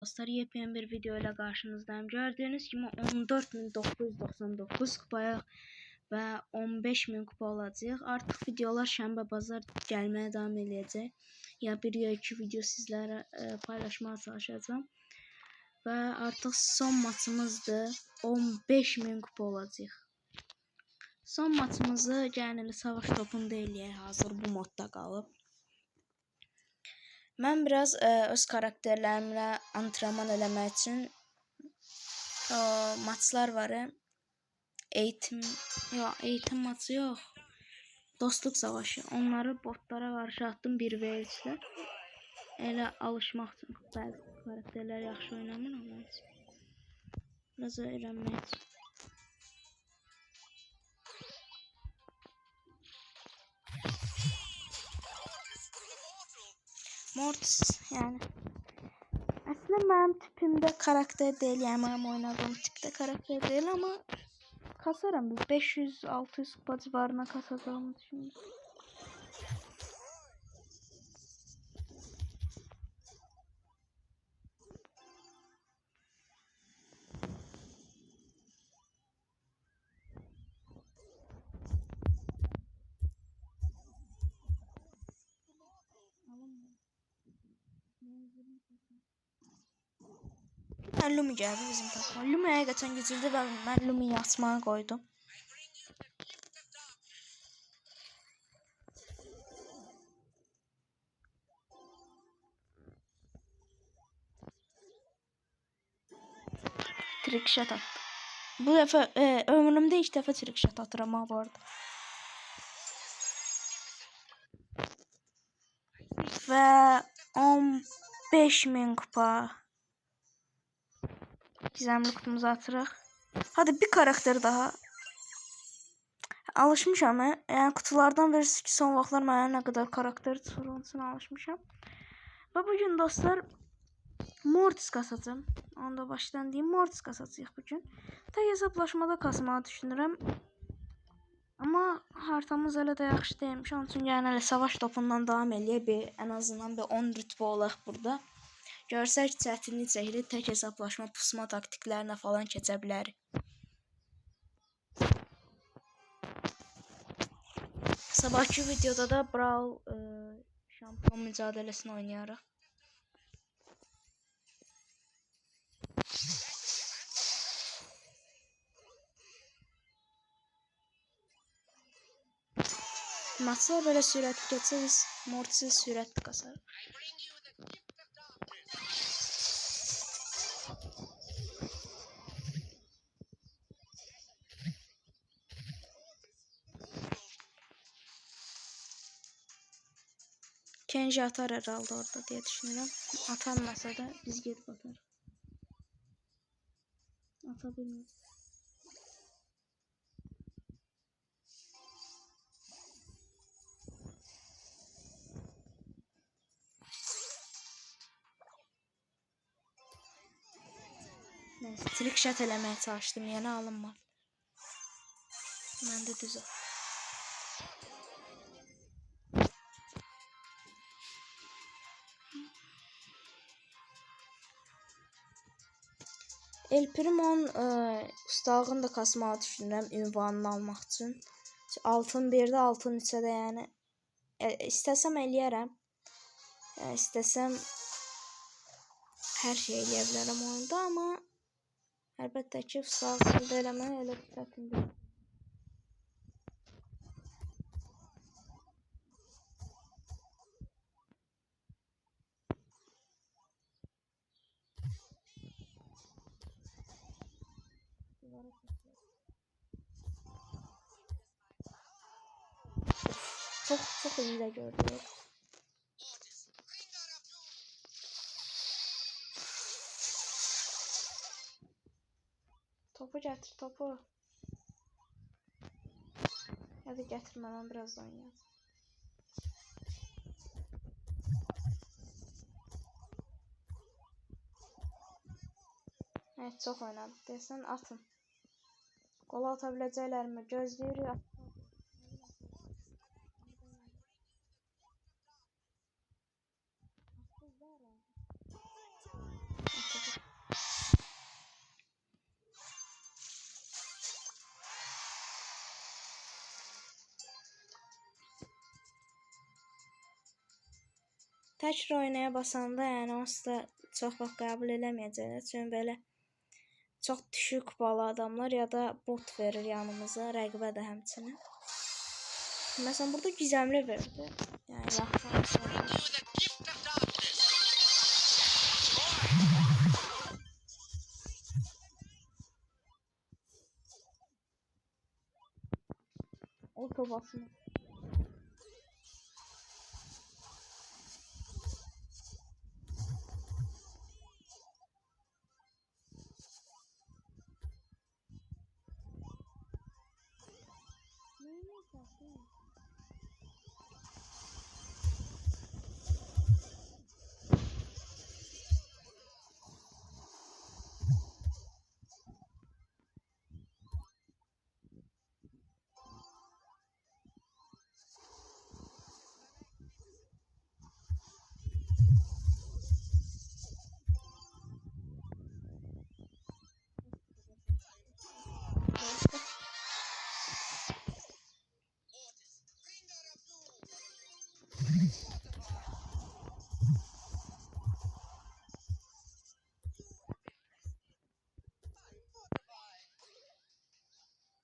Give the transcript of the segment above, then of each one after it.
Dostlar, yepyeni bir video ile karşınızdayım. Gördüğünüz gibi 14.999 kupaya ve 15.000 kupa olacaq. Artıq videolar şənbə bazar gəlməyə davam edəcək. Ya bir ya iki video sizlərə paylaşmaya çalışacağım. Və artıq son maçımızdır. 15.000 kupa olacaq. Son maçımızı gəlin savaş topunda eləyək. Hazır bu modda qalıb. Mən biraz öz karakterlərimlə antrenman eləmək üçün maçlar var. Eğitim maçı yox. Dostluq savaşı. Onları botlara qarşı atdım 1v3-də. Elə alışmaq üçün. Bəzi karakterlər yaxşı oynamır onun üçün. Biraz öyrənmək üçün. Mortis yani. Aslında benim tipimde karakter değil, yani benim oynadığım tipte karakter değil ama kasarım. 500-600 kupa civarına kasacağımı düşünüyorum. Lumi geldi bizim takıma. Lumi'ye geçen geçirdi ve ben Lumi'yi asmaya koydum. Trickshot attı. Bu defa ömrümde ilk defa trickshot atıram ha bu arada. Ve 15.000 kupa. Gizemli kutumuzu atırıq. Hadi bir karakter daha. Alışmışam. Yani kutulardan verirsiniz ki son vaxtlar mənə nə qədər karakter sorunusuna alışmışam. Və bugün dostlar Mortis kasacağım. Onu da baştan deyim. Mortis kasacağıq bugün. Tek hesaplaşmada kasmağı düşünürəm. Amma haritamız elə də yaxşı deyilmiş. Onun üçün yəni elə savaş topundan davam eləyək. En azından bir 10 rütbə olaq burada. Görsək çətinlik çəkilir. Tek hesaplaşma pusma taktiklərinə falan keçə bilərik. Sabahki videoda da Brawl şampiyon mücadelesini oynayarıq. Maçlar böyle sürətli geçsə biz Mortis'i sürətli kasarıq. Kenji atar herhalde orada diye düşünüyorum. Atamasa da biz gelip atarız. Atabilir. Neyse, trickshot elemeye çalıştım. Yeni alınma. Ben de düz El Primo'nun ustalığını da kasmağı düşünürəm ünvanını almaq üçün. Altın 1'də, altın 3'də yəni istəsəm eləyərəm. İstəsəm hər şey eləyə bilərəm oyunda, amma əlbəttə ki, ustalıq əldə eləmək elə çətin deyil. Çok iyi de gördük. Topu getir, topu. Hadi getirme, ben biraz oynayayım. Evet, çok oynadık. Desen atın. Gol atabilecekler mi? Gözlüyoruz. Təkrar oynaya basanda, yəni onsuz da çox vaxt qəbul eləməyəcəklər. Çünki belə çox düşük kupalı adamlar ya da bot verir yanımıza, rəqibə də həmçinin. Məsələn, burada gizemli verdi. Yəni yaxşı. Otobasını.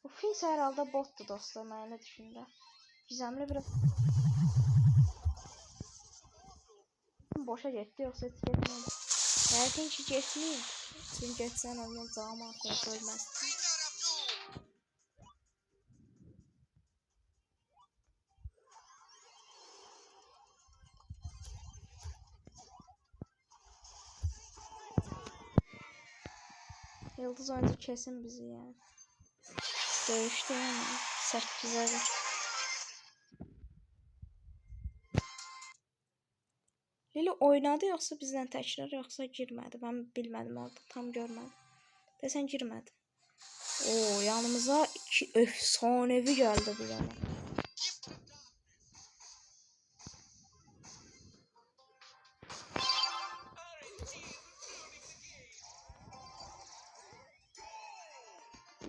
Bu Fils herhalde bottu dostlar, mən elə düşünürəm. Gizemli biraz boşa getdi, yoxsa heç getmədi. Yəqin ki getməyib. Çünki getsən ondan canım artıq ölməzdi. Yıldız oyuncu kesin bizi yani. Dövüştü yani. 8'e 1. Lili oynadı yoksa bizden tekrar, yoksa girmedi. Ben bilmedim orada, tam görmedim. Desen girmedi. Oo, yanımıza 2 efsanevi geldi bu yana.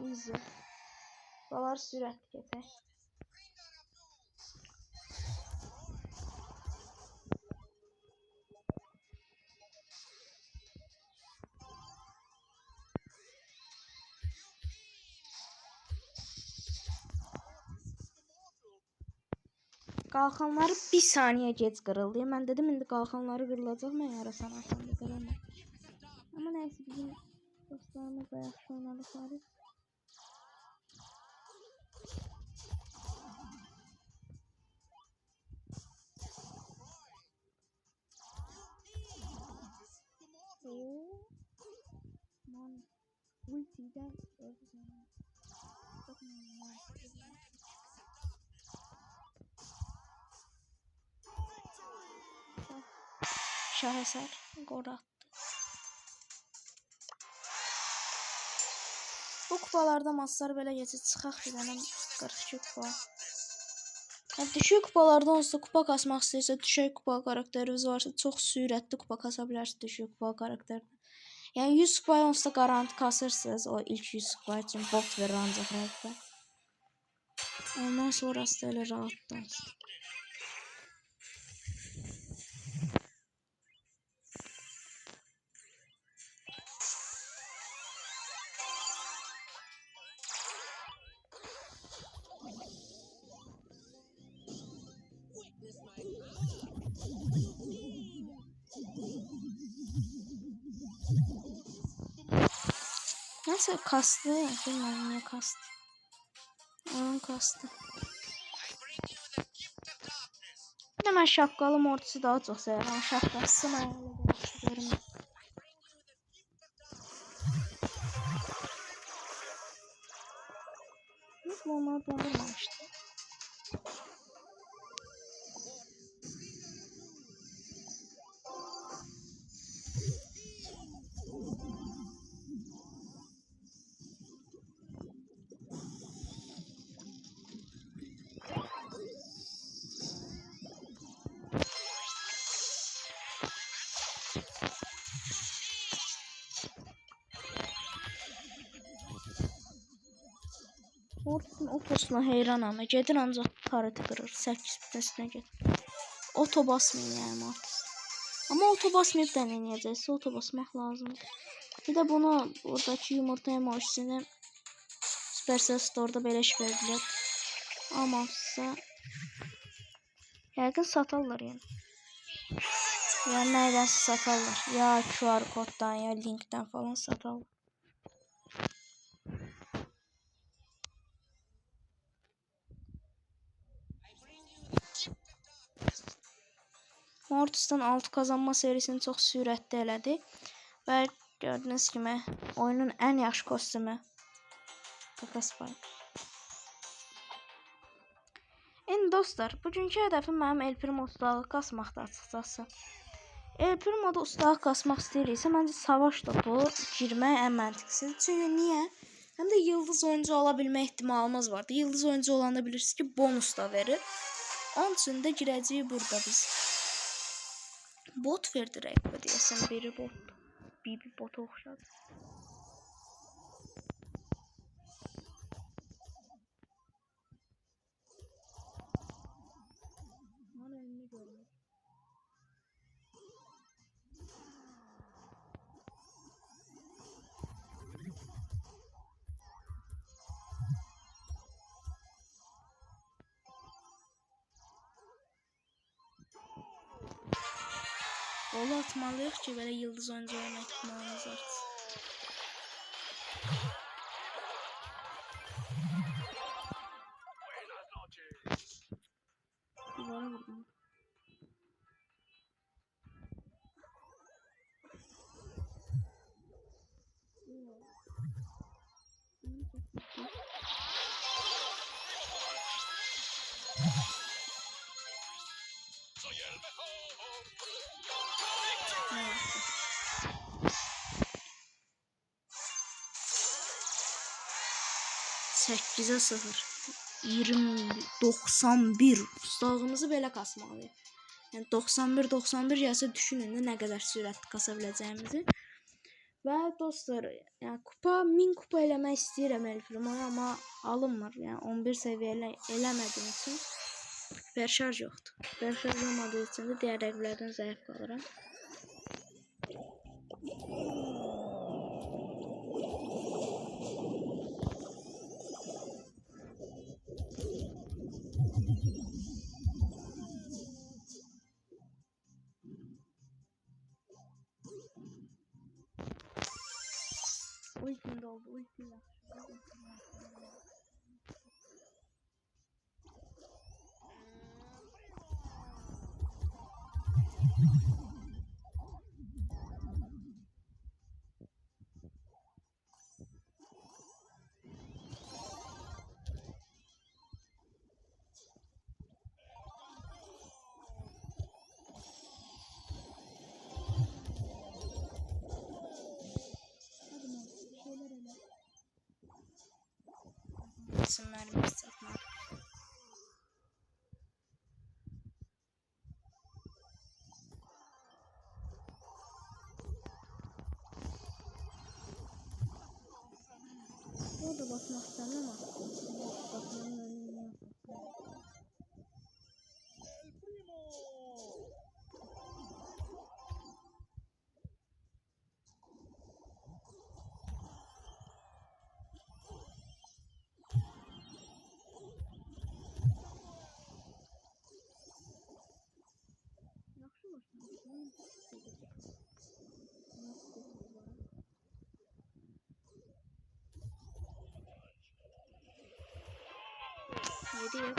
Easy. Balar sürət getək. Qalxanları bir saniye geç qırıldı. Mən dedim indi qalxanları qırılacaq, mən yarasan atanda qırılmır. Amma nəysə bizim dostlarımız da yaxşı oynadıqları. Man, ultiden öldü yani. Çok normal. Şaheser gol attı. Bu kupalarda maçlar belə geçir, çıxaq bir dənə 42 kupa. Yəni düşük kupalarda olsa, kupa kasmaq istəyirsə, düşük kupa karakteriniz varsa, çox sürətli kupa kasa bilərsiniz düşük kupa karakterdə. Yəni 100 kupaya onsuz da garanti kasırsınız o ilk 100 kupa üçün, bot verir ancaq rəqibə. Ondan sonrası da elə rahatlansın. Neyse kastı, bilmiyorum niye kastı. Oyun kastı. Bir de ben şapkalı mortusu daha çok severim. Şapkası ayarlı. Nasıl onlar dondurmamıştı? Mortis'in otosuna heyranam. Gedir ancaq tarıtı qırır. 8 vitesine gedir. Oto basmayın yani Mortis. Ama otobasmayıp deneyəcəksə otobasmaq lazımdır. Bir de bunu buradaki yumurta emojisini Supercell Store'da beleş verdiler. Amasa yəqin satarlar yani. Yani neydense satarlar. Ya QR koddan ya linkten falan satarlar. Mortis'tan 6 kazanma serisini çox sürətli elədi. Və gördüyünüz kimi oyunun ən yaxşı kostümü Kaka Spike. İndi dostlar, bugünkü hədəfim mənim El Primo ustalıq kasmaqdır açıqcası. El Primo'da ustalıq kasmaq istəyiriksə, məncə savaş topu girmək ən məntiqlisidir. Çünki niyə? Həm də yıldız oyuncu ola bilmə ehtimalımız vardı. Yıldız oyuncu olanda bilirsiniz ki, bonus da verir. Onun üçün də girəcəyik burada biz. Bot verdi rəqibə deyəsən, biri bot. BB bota oxşadı. Mən önünü görmür. Gol atmalıyıq ki, belə yıldız oyuncu olma ehtimalımız artsın. Duvara vurdum. Sekize 0. 91. Ustalığımızı belə kasmalıyıq. Yəni 91 gəlsə düşünün nə qədər sürətli kasa biləcəyimizi. Və dostlar, yəni kupa 1000 kupa eləmək istəyirəm El Primo'ya, amma alınmır. Yəni 11 səviyyəli eləmədiyim üçün superşarj yoxdur. Superşarj olmadığı üçün də digər rəqiblərdən zəif qalıram. Ultim doldu, ultim yaxşı. Mermi satmak. Orada basmak istemem ama basmanın önüne yapmak. Neydi ya?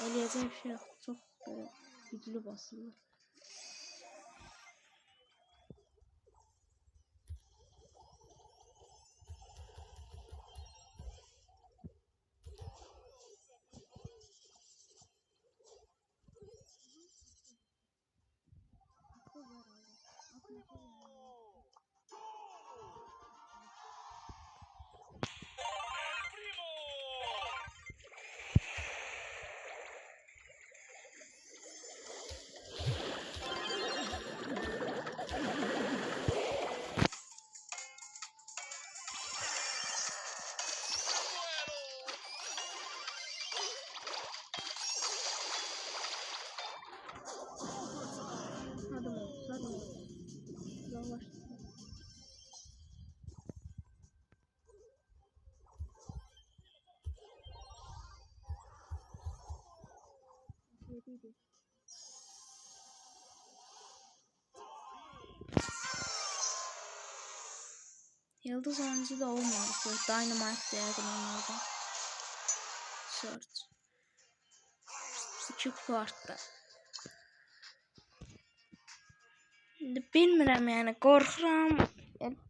Eləyəcəm bir şey yox. Çox böyle güclü basılır. Yıldız oyuncu da olmadı. Böyle Dynamite değerli onlardan. Search. 2 partda. Bilmirəm yəni qorxuram.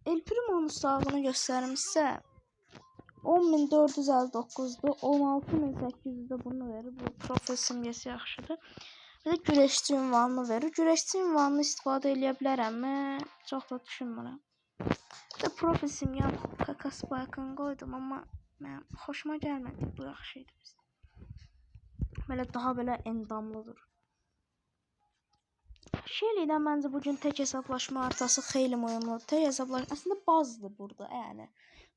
El Primo'nun sağlığını göstərmişsə 10.459'du. 16.800'de bunu verir. Bu profil simgesi yaxşıdır. Bir də güreşçi ünvanını verir. Güreşçi ünvanını istifadə edə bilərəmmi? Çox da düşünmürəm. Bir də profil simgəm Kaka Spike'ını qoydum, amma mənim xoşuma gəlmədi. Bu yaxşı idi bizdə. Belə daha belə endamlıdır. Şeylikdən məncə bugün tek hesablaşma haritası xeyli mühümdür. Tek hesablaşma aslında bazdır burada, yəni.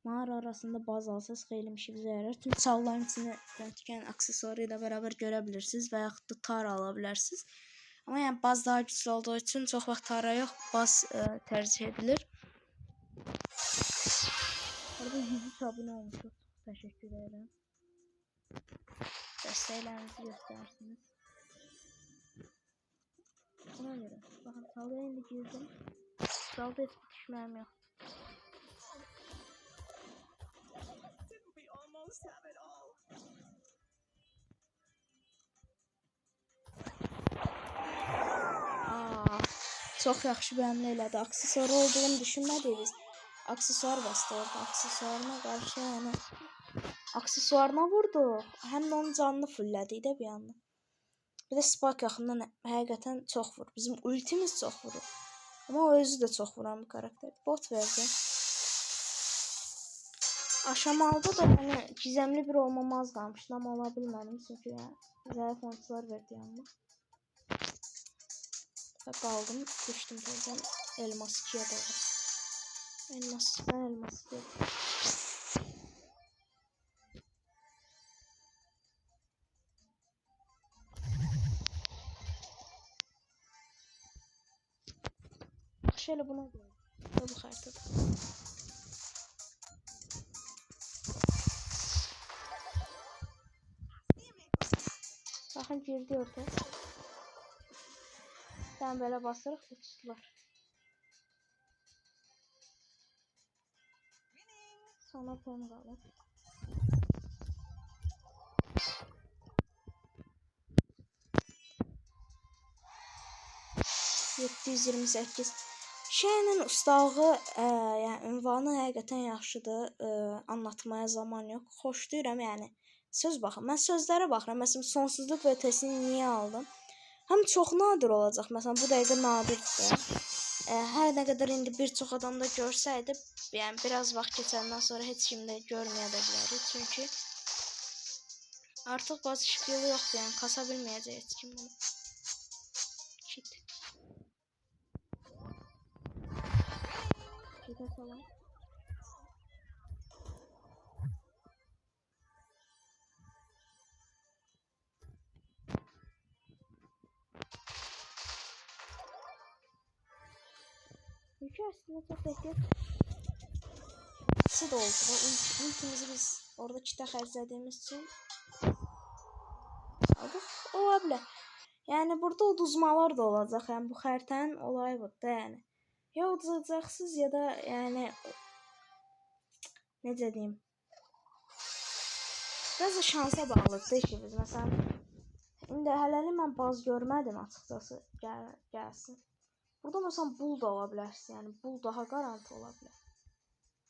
Mağara arasında baz alsaz xeyli işimizə yarar. Tüm çalların içini röntgen aksesuarı ilə bərabər görə bilirsiniz və yaxud da tara ala bilərsiniz. Amma yəni baz daha güclü olduğu üçün çox vaxt tara yox, baz tercih edilir. Burada 100 abunə olmuşuq. Təşəkkür edirəm. Dəstəklərinizi göstərsiniz. Ona görə. Baxın, salda indi girdim. Salda heç düşməyim yox. Çox yaxşı bəmli elədi. Aksesuar olduğunu düşünmədiniz. Aksesuar bastı orada. Aksesuarına qarşı yəni. Aksesuarına vurdu. Həm də onun canını fullədi də bir yandan. Bir də Spike yaxından həqiqətən çox vurur. Bizim ultimiz çox vurur. Amma o özü də çox vuran bir karakterdir. Bot verdi. Aşamalıda da yəni gizemli bir olmamaz qalmışdı. Amma ola bilmədim. Çünki yəni zəif oyuncular verdi yanıma. Və qaldım. Düşdüm tezdən. Elmas 2'ye doğru. Elmas 2'ye. Şöyle buna göre. Bu haritada. Bakın girdi ortaya. Ben böyle basırıq tutdular. Sonra pem qalır. $728. Şeyinin ustalığı, yəni ünvanı həqiqətən yaxşıdır. Anlatmaya zaman yox. Xoşlayıram yəni. Söz baxın. Mən sözlərə baxıram. Məsələn, sonsuzluq VT-sini niyə aldım? Həm çox nadir olacaq. Məsələn, bu dəqiqə nadirdir. Hər nə qədər indi bir çox adamda görsəydi, yəni biraz vaxt keçəndən sonra heç kim də görməyə də bilərdi. Çünki artıq bazı şəkili yoxdur. Yəni kasa bilməyəcək heç kim bunu. Kit. Kitə salam. Çünki aslında çok ehtiyat da oldu. Ultimizi biz orada kitə xərclədiyimiz için aldık. Ola bilər. Yəni burada uduzmalar da olacaq. Yəni bu xəritənin olayı budur da yəni. Ya uduzacaqsınız ya da yəni necə deyim? Biraz da şansa bağlıdır işimiz. Məsələn, indi hələlik mən baz görmədim açıqcası gəlsin. Burada məsələn bull da ola bilərsin. Yəni bull daha garanti ola bilər.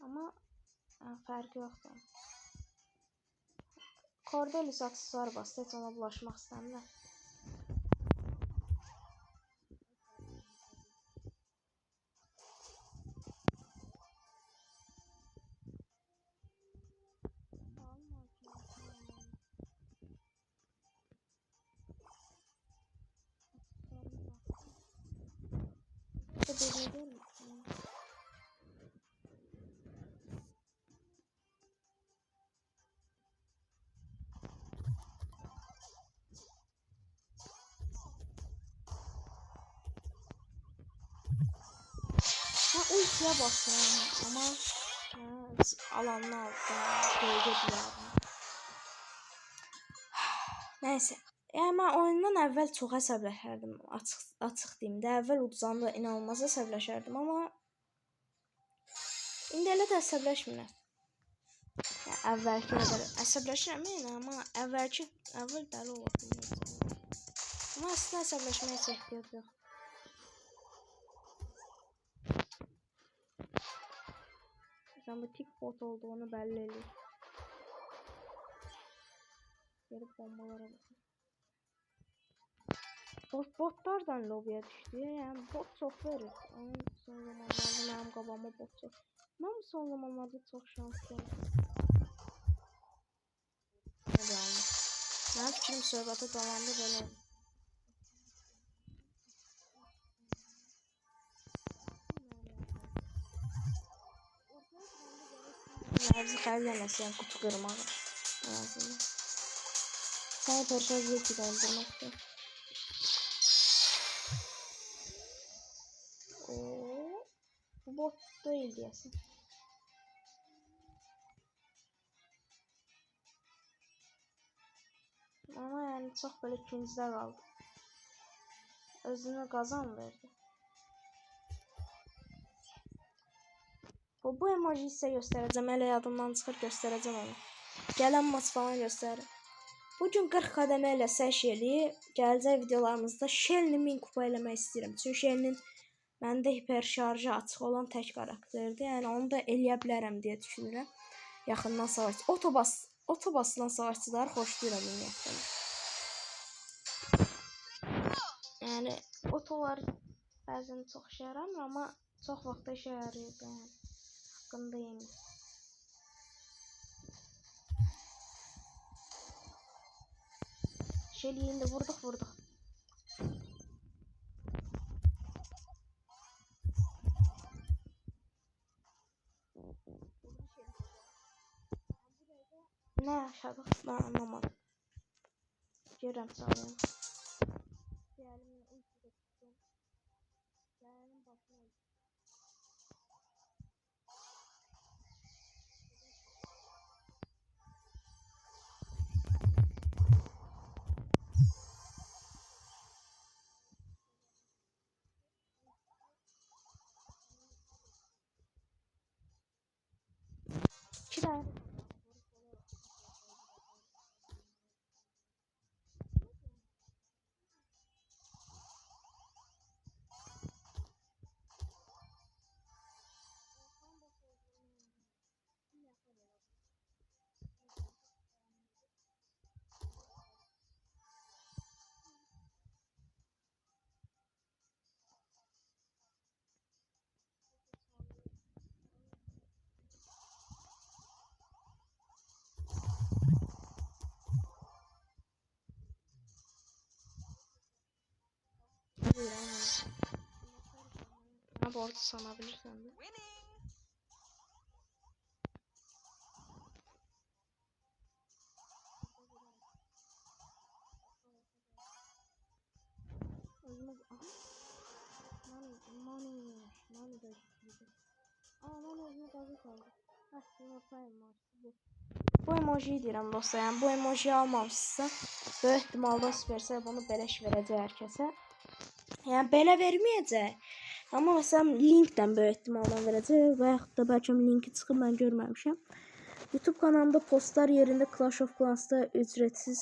Amma fərqi yoxdur. Cordelis aksesuar bastı. Heç ona bulaşmaq istəmirəm. Ultiyə basıram, amma alanını aldı, gölgə dilərim. Nəysə, Yəni mən oyundan əvvəl çox əsəbləşərdim. Açıq deyim də, əvvəl uduzanda inanılmaz əsəbləşərdim, amma indi elə də əsəbləşmirəm. Yəni əvvəlki qədər əsəbləşirəm yəni, amma əvvəl dəli olurdum. Amma əslində əsəbləşməyə heç ehtiyac yox. Sən bu tik bot olduğunu belli edir. Gelip bombalara bakın. Botlardan lobiye düştü. Yani bot çok verir. Onun son zamanlarda benim qabağıma bot çok. Ben son zamanlarda çok şanslıyım. Benim fikrim söhbəti davamlı belə. Bizi kaybedemezsin kutu kırmağı. Ağzını. Sen perşaz yok ki doldurmakta. Bu bot değil diyesin. Ama yani çok böyle ikincide kaldı. Özüne kazan verdi. Bu emoji ise göstereceğim. Hele yadımdan çıxır göstereceğim onu. Gələn maç falan göstərir. Bugün 40 kademe ilə səş eləyib. Gələcək videolarımızda Shelly 1000 kupa eləmək istəyirəm. Çünki Shelly'nin məndə hiper şarjı açıq olan tək karakterdir. Yəni onu da eləyə bilərəm deyə düşünürəm. Yaxından savaşçı. Otobasılan savaşçıları xoşlayıram ümumiyyətlə. Yəni otolar bəzən çox işə yaramır, amma çox vaxt işə yarayır. Yəni haqqındayım. Shelly'yi indi vurduk. Ne yaşadık ben anlamadım. Görəm sağlayalım. Diğerimle ulti de tuttum. Diğerinin başına öldüm. Kiray. Bu arada sanabilirsen de. Nani da gitti. Nani özünü gazı saldı. Bu emojiyi deyirəm dostlar. Yəni bu emojiyi almamışsınızsa, böyük ehtimalda Supercell bunu beleş verəcək hər kəsə. Yəni belə verməyəcək. Amma məsələn linkdən böyük ehtimaldan verəcək və yaxud da bəlkə linki çıxıb mən görməmişəm. YouTube kanalımda postlar yerində Clash of Clans'da ücretsiz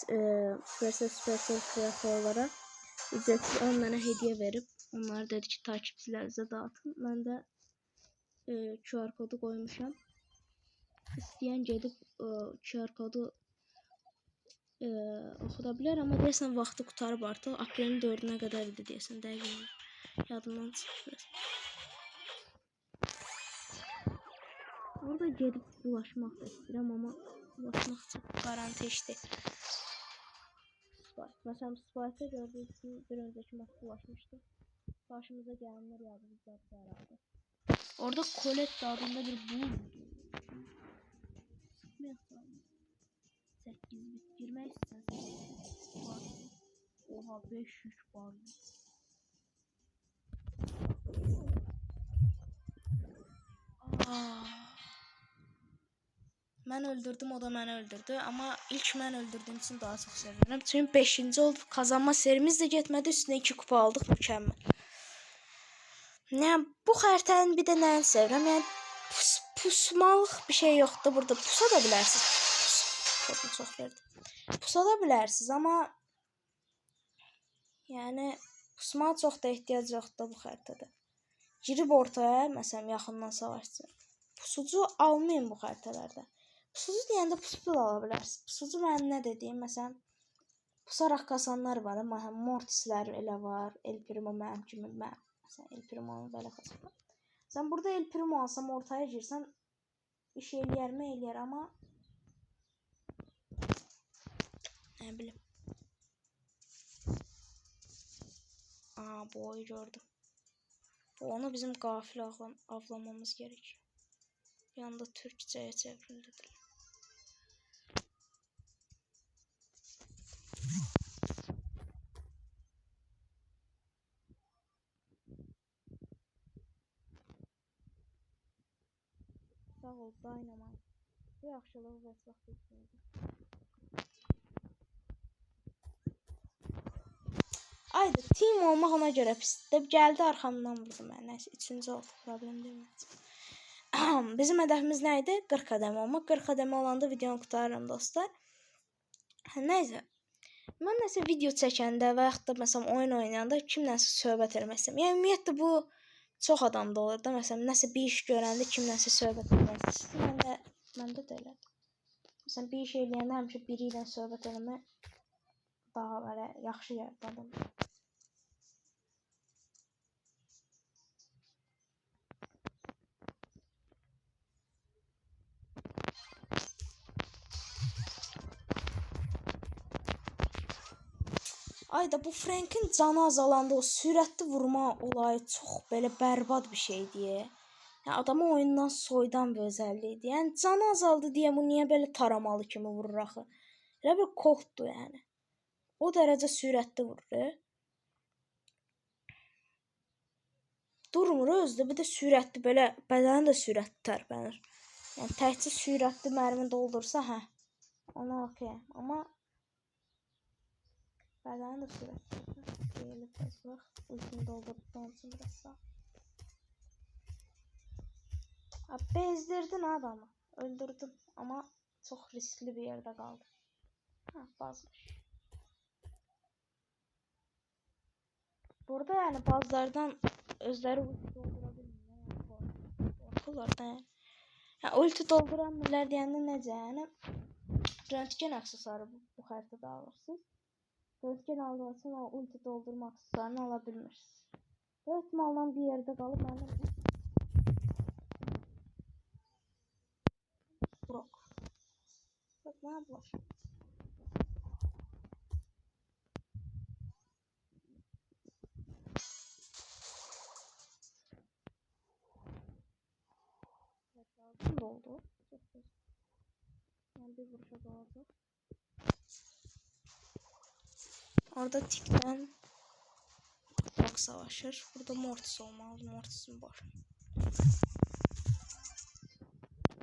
Supercell kreatorlara ücretsiz 10 dənə hediyə verib. Onlar dedi ki, takipçilərinizə dağıtın. Mən də QR kodu koymuşam. İsteyen gedib QR kodu oxuda bilər, amma deyəsən vaxtı qutarıb artıq. Aprelin 4-nə qədər idi deyəsən, dəqiq yadımdan çıxır. Orada gedib bulaşmaq da istəyirəm, amma bulaşmaq çox garanti işdir. Məsələn, Spike'ı gördüyünüz kimi bir öncəki maç bulaşmışdı. Karşımıza gəlenlər yazmışlar herhalde. Orada Colette adında bir bul. 8 bit girmək istəsən. Oha 500 var. Mən öldürdüm, o da məni öldürdü. Amma ilk mən öldürdüyüm üçün daha çox sevinirəm. Çünki 5-ci oldu. Kazanma serimiz də getmədi. Üstünə 2 kupa aldıq. Mükəmməl. Yəni bu xəritənin bir də nəyini sevirəm? Yəni pusmalıq bir şey yoxdur. Burada pusa da bilərsiniz. Çox verdi. Pusa da bilərsiniz, amma yəni pusmağa çox da ehtiyac yoxdur bu xəritədə. Girib ortaya, məsələn, yaxından savaşçı. Pusucu almayın bu xəritələrdə. Pusucu deyəndə pusucu da ala bilərsiniz. Pusucu mənim nə dediyim, məsələn, pusaraq qasanlar var. Mortislər elə var. El Primo mənim kimi. Məsələn, El Primo'nu belə qazanır. Sən burada El Primo alsam, ortaya girsən, iş eləyərmi? Eləyər, amma nə bilim. Boyu gördüm. Onu bizim qafil avlamamız gerek. Bir anda Türkçəyə çevrildi. Sağ ol, Dynamite. Bu yaxşılıq və vaxt etməyəcək. Ayda team olmaq ona görə pisdir. Gəldi arxamdan vurdu mən. Nəysə 3-cü oldu. Problem deyil. Bizim hədəfimiz nə idi? 40 qədəm olmaq. 40 qədəm olanda videonu qurtarıram dostlar. Nəysə. Mən nəsə video çəkəndə və yaxud da məsələn oyun oynayanda kimlənsə söhbət eləmək istəyirəm. Yəni ümumiyyətlə bu çox adamda olur da. Məsələn nəsə bir iş görəndə kimlənsə söhbət eləmək istəyirəm. Məndə də elədir. Məsələn bir iş eləyəndə həmişə biri ilə söhbət eləmək daha belə yaxşı gəldi adama. Ayda bu Frank'in canı azalanda o sürətli vurma olayı çox belə bərbad bir şeydi. Yəni adamı oyundan soyudan bir özəlliyidir. Yəni canı azaldı deyə bu niyə belə taramalı kimi vurur axı? Elə bir korkdu yəni. O dərəcə sürətli vurur. Durmur özdə, bir də sürətli belə bədəni də sürətli tərpənir. Yəni təkcə sürətli mərmi doldursa, hə. Ona okey. Amma bədəni də sürətli. Deyilib biraz vaxt. Ultimi doldurduktan üçün biraz sağ. Bezdirdin adamı. Öldürdüm. Amma çox riskli bir yerdə qaldı. Bazmış. Burada yəni bazılardan özləri ulti doldura bilmirlər. Qorxurlar da yəni. Ulti dolduramırlar deyəndə necə yəni? Röntgen aksesuarı bu xəritədə alırsınız. Röntgen aldığınız üçün o ulti doldurma aksesuarını ala bilmirsiniz. Bu ehtimalla bir yerdə qalıb məndən Brok. Bak ne yapıyor? Lazım da oldu. Çok güzel. Yani bir vuruşa doğru. Orada Tik'ten Brock savaşır. Burada Mortis olmalı. Mortis'in var.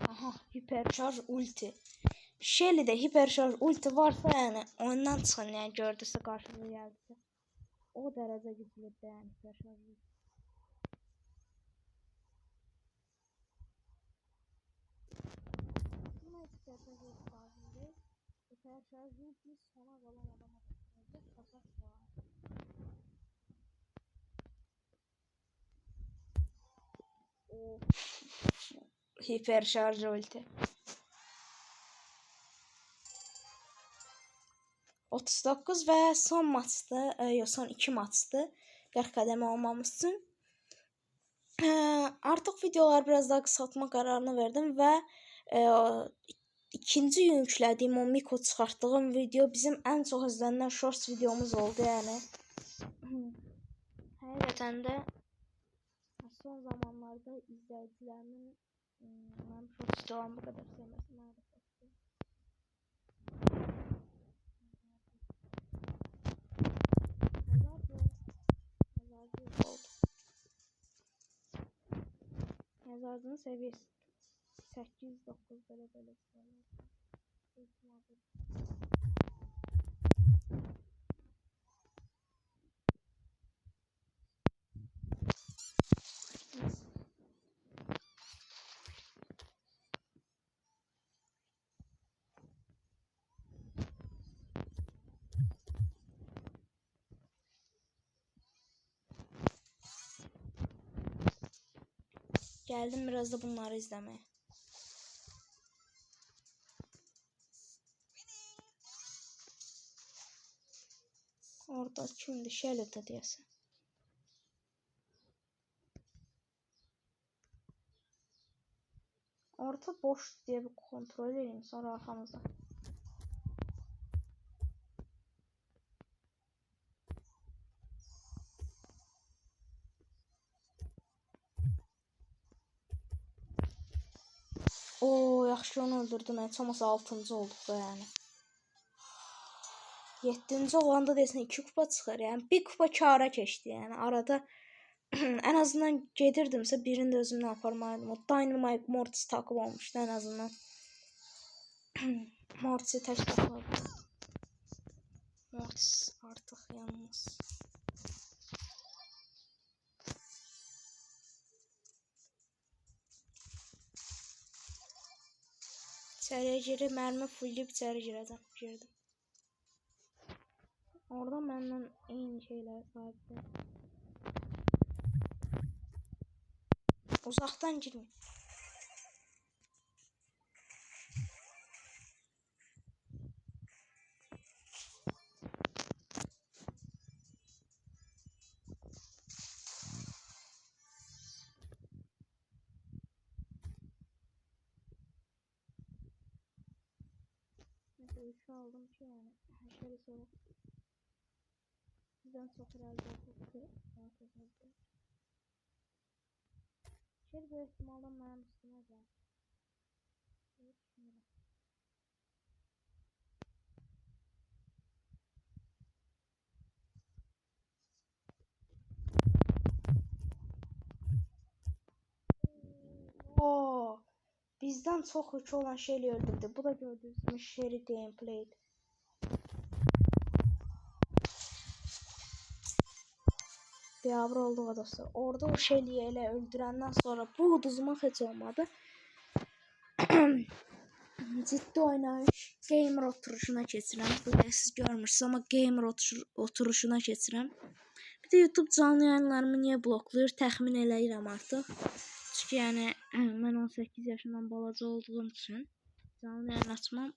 Aha, hiperşarj ulti. Shelly'de hiperşarj ulti varsa yani oyundan çıxan yani gördüsə qarşınıza gəldisə. O dərəcə güclüdür yani hiperşarj ulti. Buna hiperşarj ulti lazımdır. Hiperşarj ulti sona qalan adama tutulacaq. Fakat var. Hiperşarj ulti. 39 və son maçdır, son 2 maçdır 40 qədəmə olmamız üçün. Artıq videoları biraz daha qısaltma qərarını verdim və ikinci yüklədiyim o Miko çıxartdığım video bizim ən çox izlənilən shorts videomuz oldu yəni. Həqiqətən də son zamanlarda izləyicilərimin mənim shorts videolarım bu qədər sevməsi mənə də xoşdur. Yazardığın seviyesi. 8-9 belə sayılır. Geldim biraz da bunları izlemeye. Orada kimdi? Şelete diyorsun. Orta boş diye bir kontrol edeyim sonra arkamızda. Oo, yaxşı onu öldürdüm. Heç olmasa 6-cı olduq da yəni. 7-ci olanda desən 2 kupa çıxır. Yəni 1 kupa kara keçdi. Yəni arada en azından gedirdimsə birini də özümlə aparmalıydım. O Dynamite Mortis takip olmuşdu en azından. Mortis'i tək takladım. Mortis artıq yalnız. İçəriyə girib mərmi fulləyib içəri girəcəm. Girdim. Orada məndən eyni şeylər sahibdir. Uzaqdan girmə. Mesela 3 aldım ki yani. Şöyle sonra. Bizden çok herhalde oldu. Şöyle bir ihtimalden benim üstüme gel. Evet, şimdi. Oo, bizden çok güçlü olan şeyi öldürdü. Bu da gördüğünüz Sherry gameplay. Biabr oldu dostlar. Orada o şeyliği ele öldürenden sonra bu uduzmak hiç olmadı. Ciddi oynayış. Gamer oturuşuna keçirəm. Böyle siz görmürsünüz ama gamer oturuşuna keçirəm. Bir de YouTube canlı yayınlarımı niye bloklayır təxmin eləyirəm artıq. Çünki yəni mən 18 yaşından balaca olduğum üçün canlı yayın açmam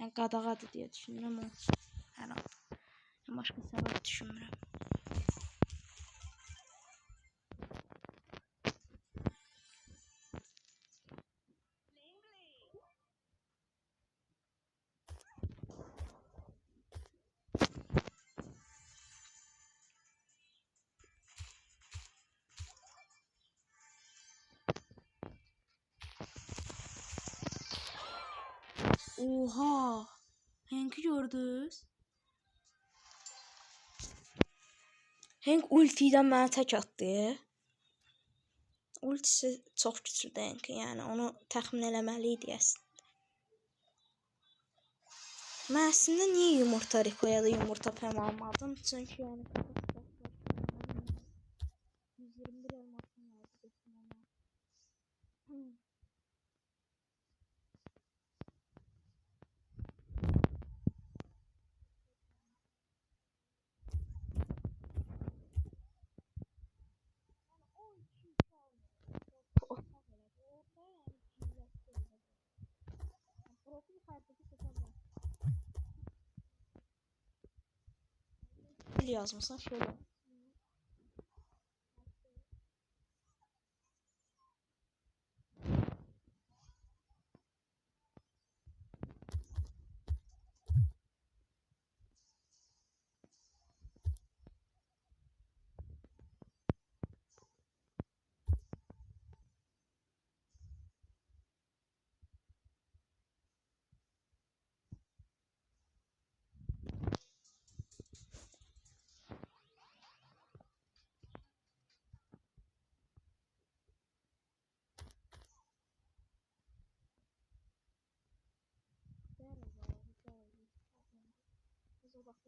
yəni qadağadır deyə düşünürəm. Hər an. Başqa səbəb düşünmürəm. Oha! Hank'i gördünüz? Hank ultidən mənə tək atdı. Ultisi çox güclüdür Hank, yəni onu təxmin eləməli idi əslində. Mən əslində niyə yumurta Rico'ya da yumurta Pam almadım? Çünki yəni 121 elmasım vardı. Yazmışsan şöyle.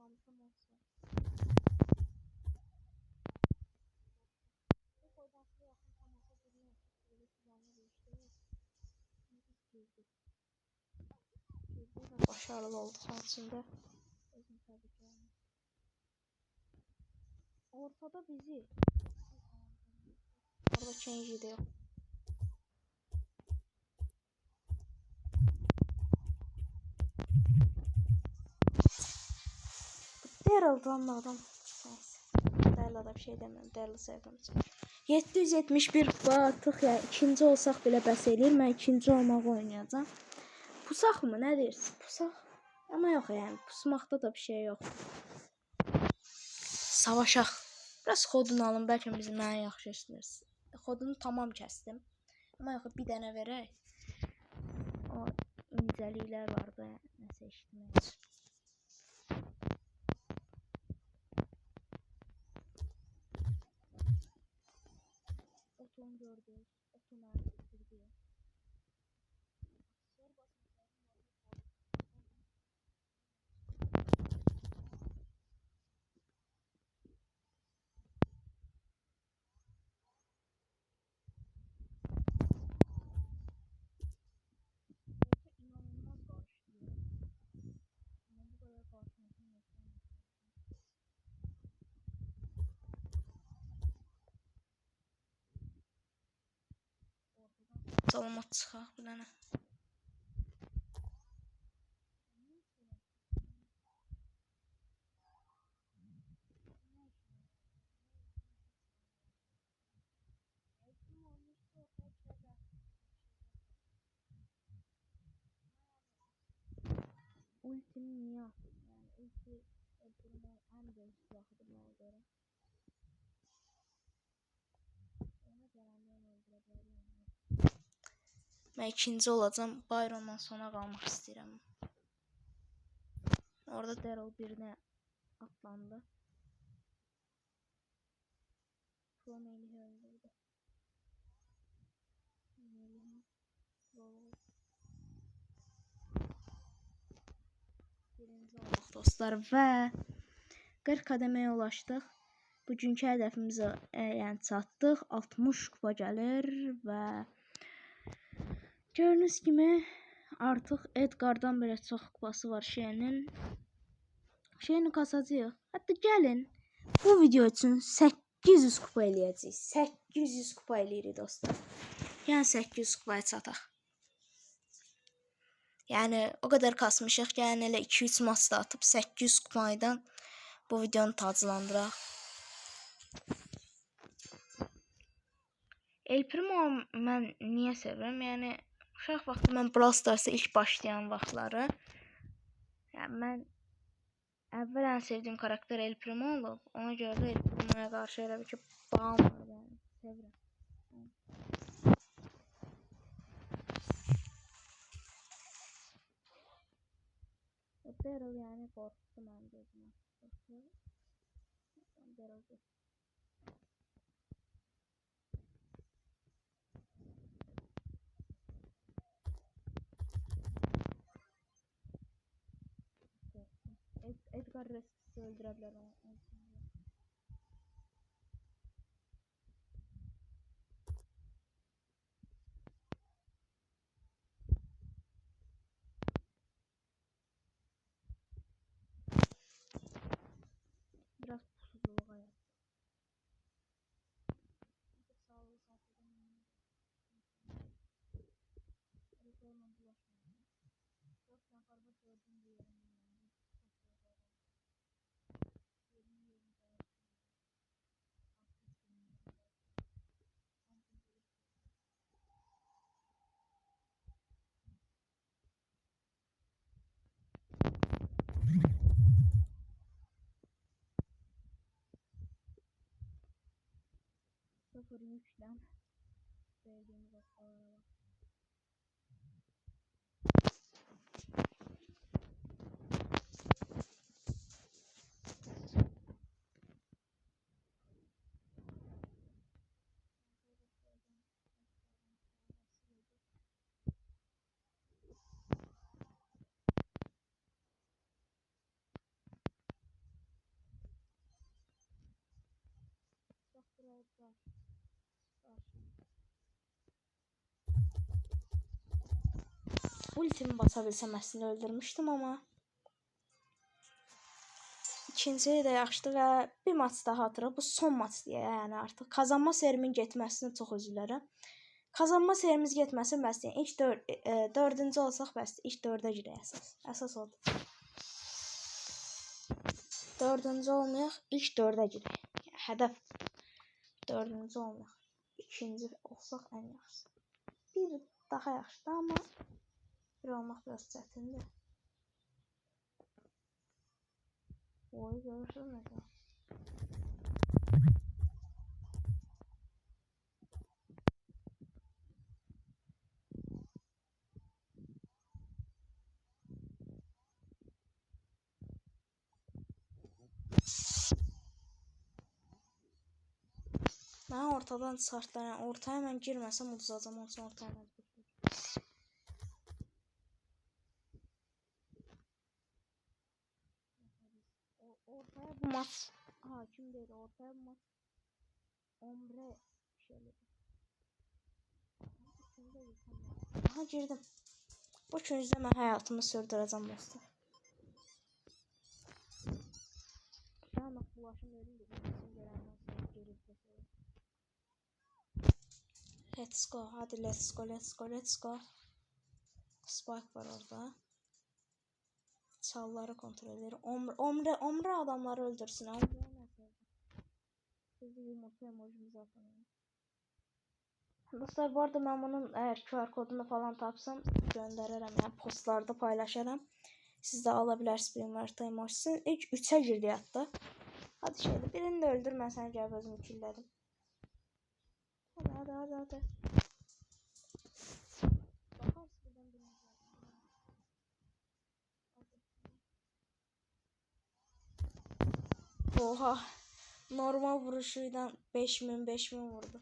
almışam olsa. Bu koydansıya yaxın tamasa birinə böyle planlı bir işte. Girdi. Girdi ve başarılı oldu sonuçunda. Özüm tabii ki olmuş. Ortada bizi. Orada change de yok. Daryl'dan adam. Neyse. Daryl'a bir şey demiyorum. Daryl'ı sevdim. 771 kupa artıq ya ikinci olsaq belə bəs eləyir. Mən ikinci olmağı oynayacağam. Pusaq mı? Nə deyirsən? Pusaq. Ama yox yəni pusmaqda da bir şey yox. Savaşaq. Biraz xodun alın, bəlkə biz mənə yaxşı işləriz. Xodunu tamam kəsdim. Amma yox, bir dənə verək. O incəliklər var da, nəsə eşitmək üçün. Otun gördük. Otun mənə bitirdi. İnanılmaz qarşılıyor. Ama bu kadar karşılaşım yoktan. Ortadan salamat çıxaq bir dənə. Ultini niyə atdım? Yəni ulti öldürmək ən böyük silahıdır mənə görə. Ona gələndən öldürə bilərəm. Mən ikinci olacağım. Byron'dan sona qalmaq istəyirəm. Orada Daryl birinə atlandı. Flameyli öldürdü. Birinci olduq dostlar və 40 qədəməyə ulaşdıq. Bugünkü hədəfimizə yəni çatdıq. 60 kupa gəlir və gördüyünüz kimi artıq Edgar'dan belə çox kupası var şeyinin. Şeyini kasacağıq. Hətta gəlin bu video üçün 800 kupa eləyəcəyik. 800 kupa eləyirik dostlar. Yəni 800 kupaya çataq. Yəni o qədər kasmışıq ki, yəni elə 2-3 maçda atıb 800 kupaydan bu videonu taclandıraq. El Primo mən niyə sevirəm? Yəni uşaq vaxtı mən Brawl Stars'a ilk başlayan vaxtları, yəni mən əvvəl ən sevdiyim karakter El Primo olub. Ona görə də El Primo'ya qarşı elə bir ki bağım var, yəni sevirəm. Daryl yani korktu ben gözüme. Daryl Edgar riskisi öldürebilir onu. Biraz pusuzluğa yap. Sağlığı satılır. Rekorla bulaşmıyor. 4 nefer var gördüğüm bir yerim. Sıfır yüklen. Sevdiğimiz hastalara bak. Ultimi basa bilsəm əslində öldürmüşdüm amma ikinci də yaxşıdır və bir maç daha atırıq. Bu son maç deyə, yəni artıq kazanma serimin getməsini çox üzülərəm. Kazanma serimiz getməsin bəs deyən. İlk dördüncü olsaq bəs ilk dördə girək əsas. Əsas odur. Dördüncü olmayaq, ilk dördə girək. Yəni, hədəf dördüncü olmayaq. İkinci olsaq ən yaxşısı. Bir daha yaxşıdır amma bir olmaq biraz çətindir. Oy görürsünüz necə? Mən ortadan çıxartdım. Yəni, ortaya mən girməsəm uduzacam. Onun üçün ortaya məcbur. Ortaya bu maç hakim deyil. Ortaya bu maç Ombre şeydir. Aha girdim. Bu üçüncüdə mən həyatımı sürdürəcəm dostlar. Mən bulaşım dedim ki, let's go. Hadi let's go, let's go, let's go. Spike var orada. Çalları kontrol edir. Omre adamları öldürsün. Omre'ye nasıl? Sizi yumurta emojimizi atalım. Dostlar bu arada mən bunun eğer QR kodunu falan tapsam göndərərəm. Yəni postlarda paylaşaram. Siz də ala bilərsiniz bu yumurta emojisini. İlk 3'e girdi hatta. Hadi şeyde birini de öldür, mən səni gəlib özümü killədim. Hadi. Oha. Normal vuruşuyla 5000 vurdu.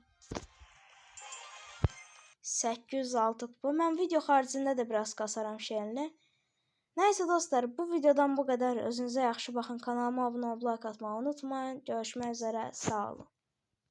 806 kupa. Mən video xaricində də biraz kasaram şeyini. Nəysə dostlar, bu videodan bu qədər. Özünüzə yaxşı baxın. Kanalıma abunə olub like atmağı unutmayın. Görüşmək üzərə. Sağ olun.